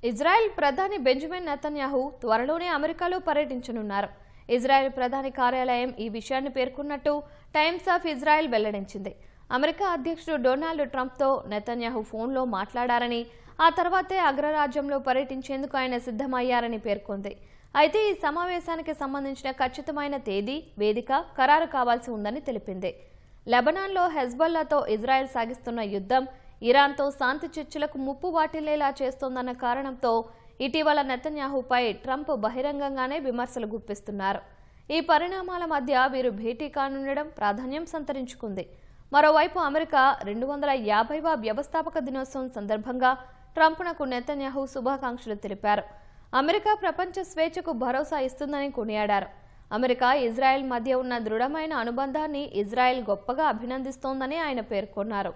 Israel ప్రధాని Benjamin Netanyahu త్వరలోనే అమెరికాలో పర్యటించనున్నారు. ఇజ్రాయెల్ ప్రధాని కార్యాలయం ఈ విషయాన్ని పేర్కొన్నట్టు టైమ్స్ ఆఫ్ ఇజ్రాయెల్ వెల్లడించింది. అమెరికా అధ్యక్షుడు డొనాల్డ్ ట్రంప్తో నెతన్యాహు ఫోన్లో మాట్లాడారని, ఆ తర్వాతే అగ్రరాజ్యంలో పర్యటించేందుకు ఆయన సిద్ధమయ్యారని పేర్కొంది. అయితే ఈ సమావేశానికి సంబంధించిన ఖచ్చితమైన తేదీ, వేదిక ఖరారు కావాల్సి ఉందని తెలిపింది. లెబనాన్లో హెజ్బొల్లాతో ఇజ్రాయెల్ సాగిస్తున్న యుద్ధం ఇరాన్తో శాంతి చర్చలకు ముప్పు వాటిల్లేలా చేస్తోందన్న కారణంతో ఇటీవల నెతన్యాహుపై ట్రంప్ బహిరంగంగానే విమర్శలు గుప్పిస్తున్నారు. ఈ పరిణామాల మధ్య వీరు భేటీ కానుండడం ప్రాధాన్యం సంతరించుకుంది. మరోవైపు అమెరికా 250వ వ్యవస్థాపక దినోత్సవం సందర్భంగా ట్రంప్నకు నెతన్యాహు శుభాకాంక్షలు తెలిపారు. అమెరికా ప్రపంచ స్వేచ్ఛకు భరోసా ఇస్తుందని కొనియాడారు. అమెరికా ఇజ్రాయెల్ మధ్య ఉన్న దృఢమైన అనుబంధాన్ని ఇజ్రాయెల్ గొప్పగా అభినందిస్తోందని ఆయన పేర్కొన్నారు.